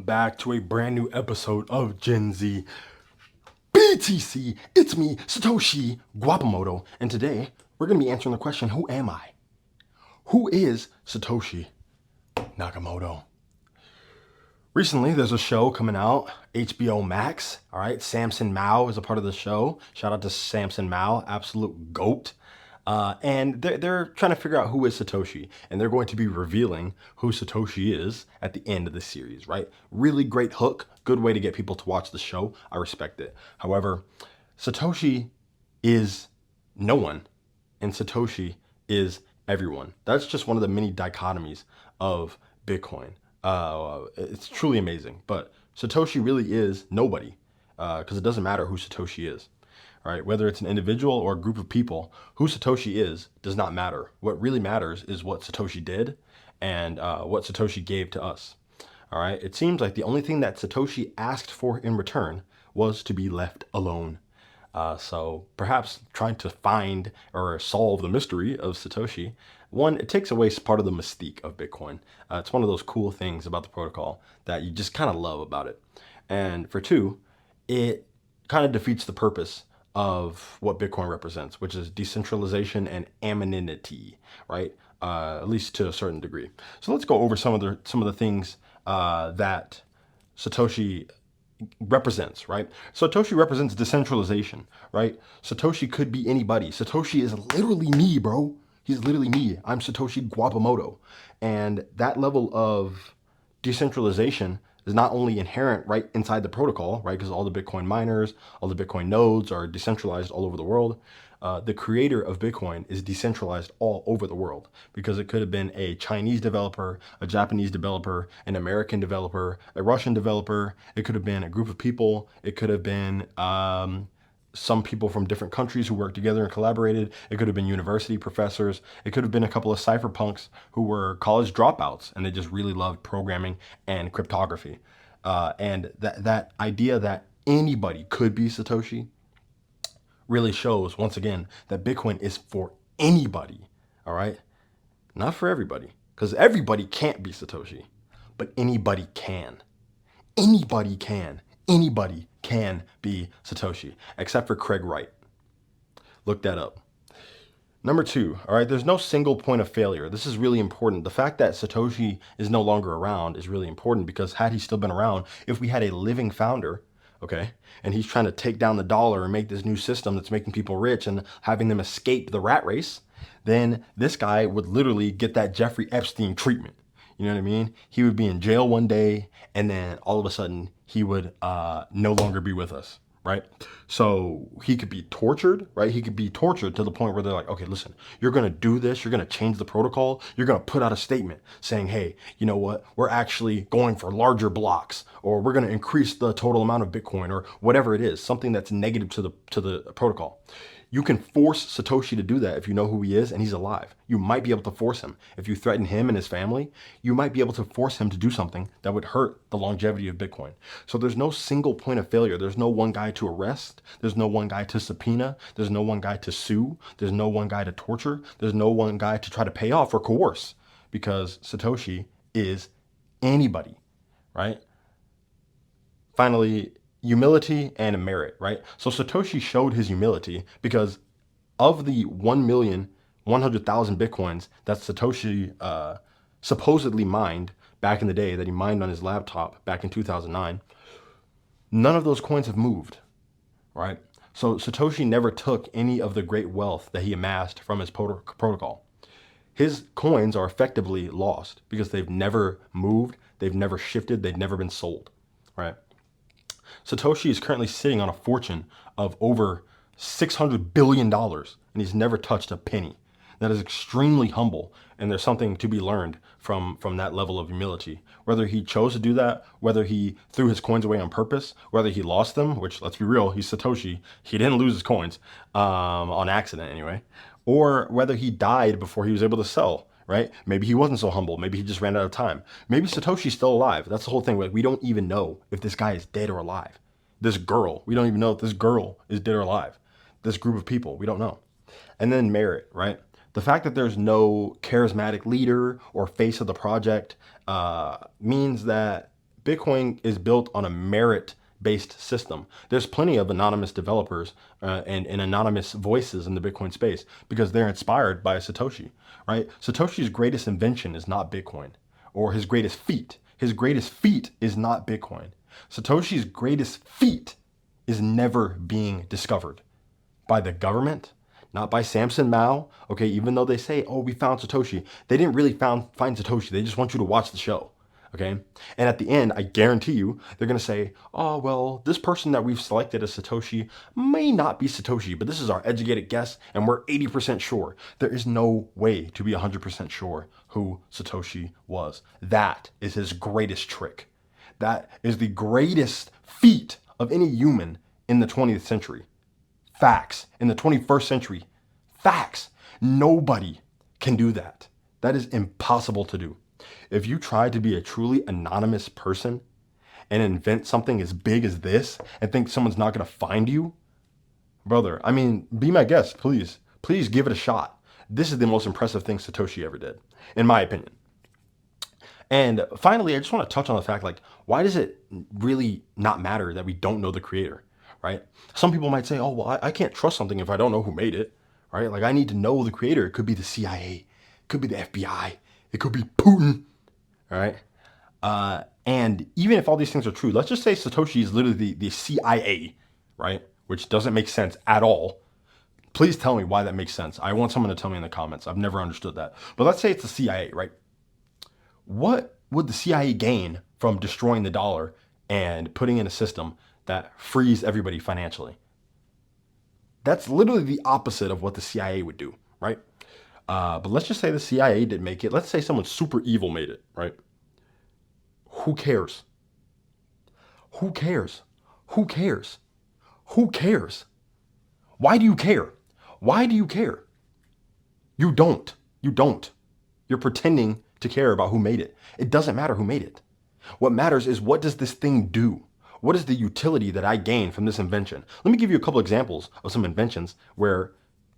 Back to a brand new episode of Gen Z BTC. It's me, Satoshi Guapamoto, and today we're going to be answering the question, who am I? Who is Satoshi Nakamoto? Recently, there's a show coming out, HBO Max. All right, Samson Mao is a part of the show. Shout out to Samson Mao, absolute goat. And they're trying to figure out who is Satoshi, and they're going to be revealing who Satoshi is at the end of the series, right? Really great hook, good way to get people to watch the show. I respect it. However, Satoshi is no one, and Satoshi is everyone. That's just one of the many dichotomies of Bitcoin. It's truly amazing, but Satoshi really is nobody, because it doesn't matter who Satoshi is. Right? Whether it's an individual or a group of people, who Satoshi is does not matter. What really matters is what Satoshi did and what Satoshi gave to us. All right. It seems like the only thing that Satoshi asked for in return was to be left alone. So perhaps trying to find or solve the mystery of Satoshi, one, it takes away part of the mystique of Bitcoin. It's one of those cool things about the protocol that you just kind of love about it. And for two, it kind of defeats the purpose of what Bitcoin represents, which is decentralization and anonymity, right? At least to a certain degree. So let's go over some of the things that Satoshi represents, right? Satoshi represents decentralization, right? Satoshi could be anybody. Satoshi is literally me, bro. He's literally me. I'm Satoshi Guapamoto. And that level of decentralization is not only inherent right inside the protocol, right? Because all the Bitcoin miners, all the Bitcoin nodes are decentralized all over the world. The creator of Bitcoin is decentralized all over the world because it could have been a Chinese developer, a Japanese developer, an American developer, a Russian developer. It could have been a group of people. It could have been some people from different countries who worked together and collaborated. It could have been university professors. It could have been a couple of cypherpunks who were college dropouts and they just really loved programming and cryptography. And that idea that anybody could be Satoshi really shows, once again, that Bitcoin is for anybody, all right? Not for everybody, because everybody can't be Satoshi, but anybody can. Anybody can. Anybody can be Satoshi, except for Craig Wright. Look that up. Number two, all right, there's no single point of failure. This is really important. The fact that Satoshi is no longer around is really important because had he still been around, if we had a living founder, okay, and he's trying to take down the dollar and make this new system that's making people rich and having them escape the rat race, then this guy would literally get that Jeffrey Epstein treatment. You know what I mean? He would be in jail one day, and then all of a sudden he would no longer be with us, right? So he could be tortured, right? He could be tortured to the point where they're like, okay, listen, you're going to do this. You're going to change the protocol. You're going to put out a statement saying, hey, you know what? We're actually going for larger blocks, or we're going to increase the total amount of Bitcoin, or whatever it is, something that's negative to the protocol. You can force Satoshi to do that if you know who he is and he's alive. You might be able to force him. If you threaten him and his family, you might be able to force him to do something that would hurt the longevity of Bitcoin. So there's no single point of failure. There's no one guy to arrest. There's no one guy to subpoena. There's no one guy to sue. There's no one guy to torture. There's no one guy to try to pay off or coerce because Satoshi is anybody, right? Finally, humility and merit, right? So Satoshi showed his humility because of the 1,100,000 Bitcoins that Satoshi supposedly mined back in the day, that he mined on his laptop back in 2009, none of those coins have moved, right? So Satoshi never took any of the great wealth that he amassed from his protocol. His coins are effectively lost because they've never moved, they've never shifted, they've never been sold, right? Satoshi is currently sitting on a fortune of over $600 billion, and he's never touched a penny. That is extremely humble, and there's something to be learned from that level of humility. Whether he chose to do that, whether he threw his coins away on purpose, whether he lost them, which, let's be real, he's Satoshi. He didn't lose his coins on accident anyway. Or whether he died before he was able to sell, right? Maybe he wasn't so humble. Maybe he just ran out of time. Maybe Satoshi's still alive. That's the whole thing. Like, we don't even know if this guy is dead or alive. This girl, we don't even know if this girl is dead or alive. This group of people, we don't know. And then merit, right? The fact that there's no charismatic leader or face of the project means that Bitcoin is built on a merit-based system. There's plenty of anonymous developers and anonymous voices in the Bitcoin space because they're inspired by Satoshi, right? Satoshi's greatest invention is not Bitcoin, or his greatest feat. His greatest feat is not Bitcoin. Satoshi's greatest feat is never being discovered by the government, not by Samson Mao. Okay, even though they say, oh, we found Satoshi, they didn't really find Satoshi. They just want you to watch the show. Okay, and at the end, I guarantee you, they're going to say, oh, well, this person that we've selected as Satoshi may not be Satoshi, but this is our educated guess, and we're 80% sure. There is no way to be 100% sure who Satoshi was. That is his greatest trick. That is the greatest feat of any human in the 20th century. Facts. In the 21st century, facts. Nobody can do that. That is impossible to do. If you try to be a truly anonymous person and invent something as big as this and think someone's not going to find you, brother, I mean, be my guest, please. Please give it a shot. This is the most impressive thing Satoshi ever did, in my opinion. And finally, I just want to touch on the fact, like, why does it really not matter that we don't know the creator, right? Some people might say, oh, well, I can't trust something if I don't know who made it, right? Like, I need to know the creator. It could be the CIA, it could be the FBI, it could be Putin, all right? And even if all these things are true, let's just say Satoshi is literally the CIA, right? Which doesn't make sense at all. Please tell me why that makes sense. I want someone to tell me in the comments. I've never understood that. But let's say it's the CIA, right? What would the CIA gain from destroying the dollar and putting in a system that frees everybody financially? That's literally the opposite of what the CIA would do, right? But let's just say the CIA didn't make it. Let's say someone super evil made it, right? Who cares? Who cares? Who cares? Who cares? Why do you care? Why do you care? You don't. You don't. You're pretending to care about who made it. It doesn't matter who made it. What matters is, what does this thing do? What is the utility that I gain from this invention? Let me give you a couple examples of some inventions where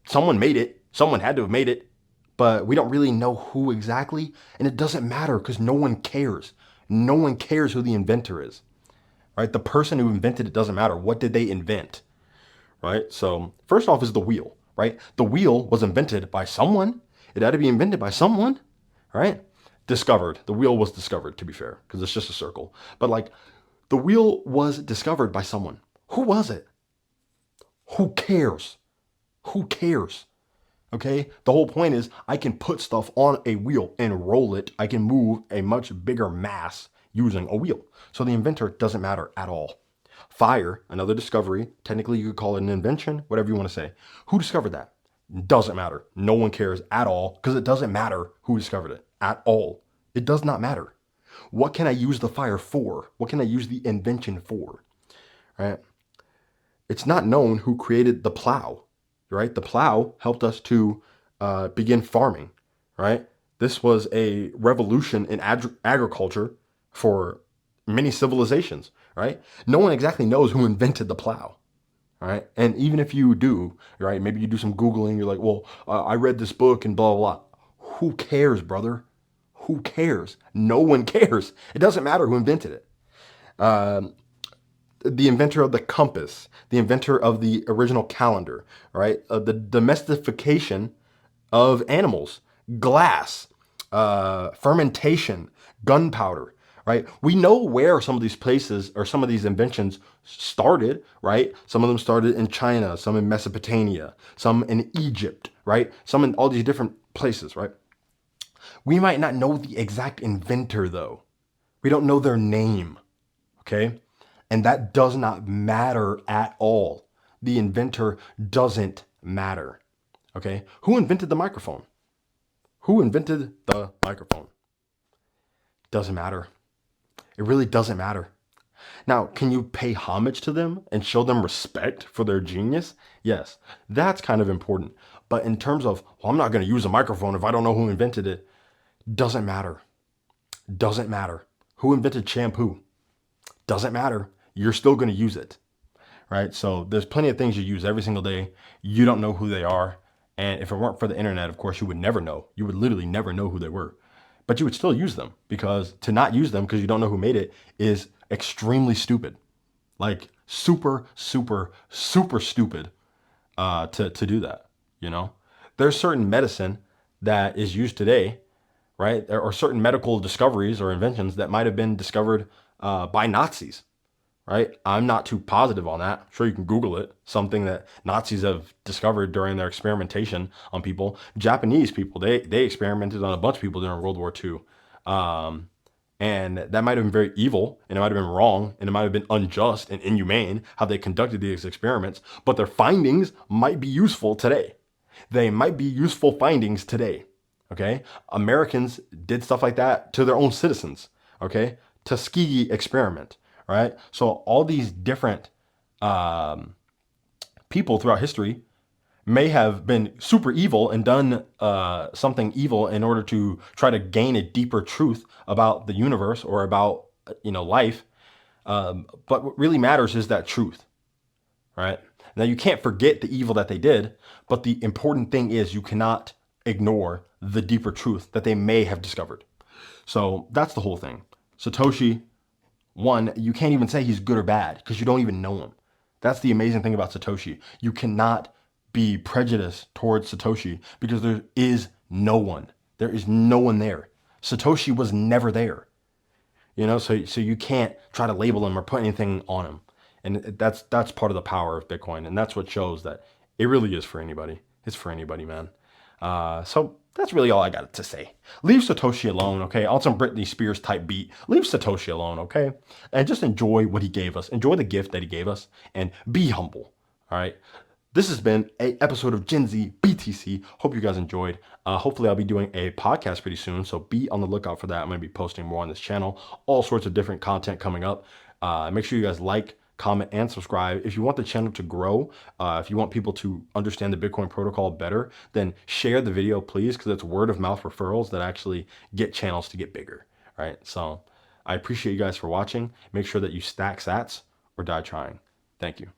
someone made it, someone had to have made it, but we don't really know who exactly, and it doesn't matter because no one cares. No one cares who the inventor is, right? The person who invented it doesn't matter. What did they invent, right? So first off is the wheel, right? The wheel was invented by someone. It had to be invented by someone, right? Discovered. The wheel was discovered, to be fair, because it's just a circle. But like, the wheel was discovered by someone. Who was it? Who cares? Who cares? Okay? The whole point is, I can put stuff on a wheel and roll it. I can move a much bigger mass using a wheel. So the inventor doesn't matter at all. Fire, another discovery. Technically, you could call it an invention, whatever you want to say. Who discovered that? Doesn't matter. No one cares at all, because it doesn't matter who discovered it at all. It does not matter. What can I use the fire for? What can I use the invention for? Right? It's not known who created the plow, right? The plow helped us to begin farming, right? This was a revolution in agriculture for many civilizations, right? No one exactly knows who invented the plow. All right. And even if you do, right, maybe you do some Googling, you're like, well, I read this book and blah, blah, blah. Who cares, brother? Who cares? No one cares. It doesn't matter who invented it. The inventor of the compass, the inventor of the original calendar, right? The domestication of animals, glass, fermentation, gunpowder, right? We know where some of these places or some of these inventions started, right? Some of them started in China, some in Mesopotamia, some in Egypt, right? Some in all these different places, right? We might not know the exact inventor, though. We don't know their name, okay? And that does not matter at all. The inventor doesn't matter, okay? Who invented the microphone? Who invented the microphone? Doesn't matter. It really doesn't matter. Now, can you pay homage to them and show them respect for their genius? Yes, that's kind of important. But in terms of, well, I'm not going to use a microphone if I don't know who invented it, doesn't matter. Doesn't matter. Who invented shampoo? Doesn't matter. You're still going to use it, right? So there's plenty of things you use every single day. You don't know who they are. And if it weren't for the internet, of course, you would never know. You would literally never know who they were, but you would still use them, because to not use them because you don't know who made it is extremely stupid. Like super, super, super stupid to do that. You know, there's certain medicine that is used today, right? Or certain medical discoveries or inventions that might have been discovered by Nazis, right? I'm not too positive on that. I'm sure you can Google it. Something that Nazis have discovered during their experimentation on people. Japanese people, they experimented on a bunch of people during World War II. Um, and that might have been very evil, and it might have been wrong, and it might have been unjust and inhumane how they conducted these experiments, but their findings might be useful today. They might be useful findings today. Okay? Americans did stuff like that to their own citizens. Okay? Tuskegee experiment, right? So all these different people throughout history may have been super evil and done something evil in order to try to gain a deeper truth about the universe or about life. But what really matters is that truth, right? Now you can't forget the evil that they did, but the important thing is you cannot ignore the deeper truth that they may have discovered. So that's the whole thing. Satoshi, one, you can't even say he's good or bad because you don't even know him. That's the amazing thing about Satoshi. You cannot be prejudiced towards Satoshi because there is no one. There is no one there. Satoshi was never there. So you can't try to label him or put anything on him. And that's part of the power of Bitcoin. And that's what shows that it really is for anybody. It's for anybody, man. So that's really all I got to say. Leave Satoshi alone, okay? On some Britney Spears type beat. Leave Satoshi alone, okay? And just enjoy what he gave us. Enjoy the gift that he gave us and be humble, all right? This has been an episode of Gen Z BTC. Hope you guys enjoyed. Hopefully I'll be doing a podcast pretty soon, so be on the lookout for that. I'm going to be posting more on this channel. All sorts of different content coming up. Make sure you guys like, comment, and subscribe. If you want the channel to grow, if you want people to understand the Bitcoin protocol better, then share the video, please, because it's word of mouth referrals that actually get channels to get bigger, right? So I appreciate you guys for watching. Make sure that you stack sats or die trying. Thank you.